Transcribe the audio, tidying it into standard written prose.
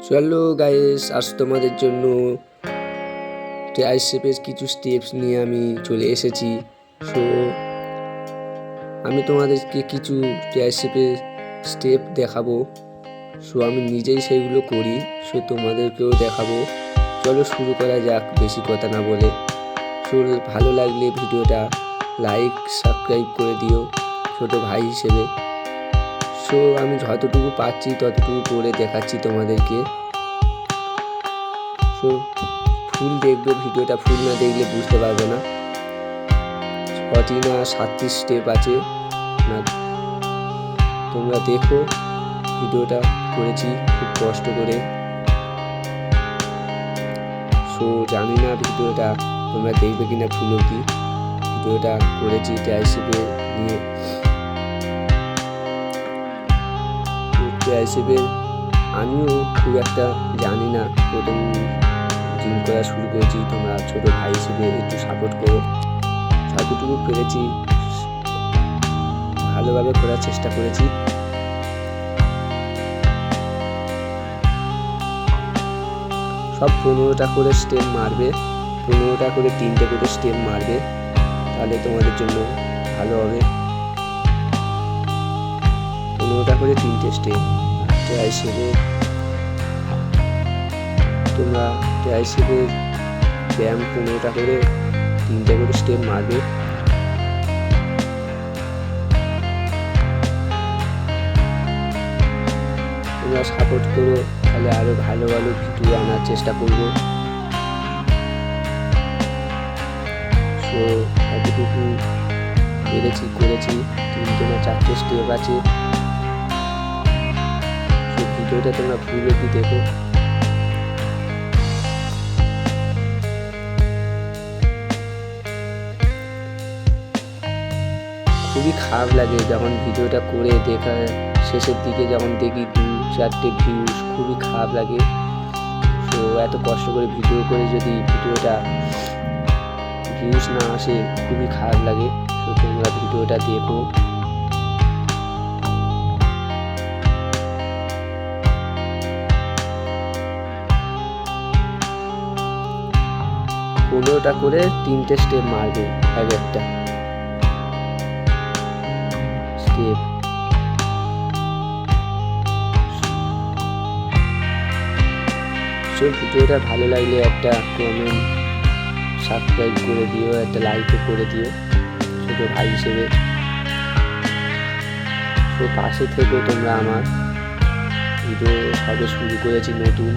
চলো গাইস, আজ তোমাদের জন্য ট্রাইসেপের কিছু স্টেপস নিয়ে আমি চলে এসেছি। সো আমি তোমাদেরকে কিছু ট্রাইসেপের স্টেপ দেখাবো। সো আমি নিজেই সেগুলো করি, সো তোমাদেরকেও দেখাবো। চলো শুরু করা যাক বেশি কথা না বলে। সো ভালো লাগলে ভিডিওটা লাইক সাবস্ক্রাইব করে দিও ছোটো ভাই হিসেবে। সো আমি যতটুকু পাচ্ছি ততটুকু করে দেখাচ্ছি তোমাদেরকে। সো ফুল দেখবে ভিডিওটা, ফুল না দেখলে বুঝতে পারবে না। 6টি না 7টি স্টেপ আছে না, তোমরা দেখো। ভিডিওটা করেছি খুব কষ্ট করে। সো জানি না ভিডিওটা তোমরা দেখবে কিনা ফুল অবধি। ভিডিওটা করেছি ট্রাইসেপে নিয়ে। ট্রাইসেপের আমিও খুব একটা জানি না, প্রথম জিম করা শুরু করেছি। তোমরা ছোটো ভাই হিসেবে একটু সাপোর্ট করো। যতটুকু পেরেছি ভালোভাবে করার চেষ্টা করেছি। সব 15টা করে স্টেপ মারবে, 15টা করে 3টে করে স্টেপ মারবে, তাহলে তোমাদের জন্য ভালো হবে। 15টা করে 3টে স্টেপ। ট্রাইসেপে তোমরা ট্রাইসেপের ব্যায়াম 15টা করে 3টে করে স্টেপ মারবে। তোমরা সাপোর্ট করো, তাহলে আরো ভালো ভালো ভিডিও আনার চেষ্টা করব। সো এতটুকু পেরেছি করেছি। 3টে না 4টে স্টেপ আছে। সো ভিডিওটা তোমরা ফুল অবধি দেখো। খুবই খারাপ লাগে যখন ভিডিওটা করে দেখা শেষের দিকে যখন দেখি 2-4টে ভিউজ, খুবই খারাপ লাগে। তো এত কষ্ট করে ভিডিও করে যদি ভিডিওটা ভিউজ না আসে, খুবই খারাপ লাগে। তো তোমরা ভিডিওটা দেখো। পনেরোটা করে 3টে স্টেপ মারবে, এক একটা স্টেপ। সব ভিডিওটা ভালো লাগলে একটা কমেন্ট, সাবস্ক্রাইব করে দিও, একটা লাইকও করে দিও ছোটো ভাই হিসেবে। তো পাশে থেকেও তোমরা আমার ভিডিও সবে শুরু করেছি নতুন।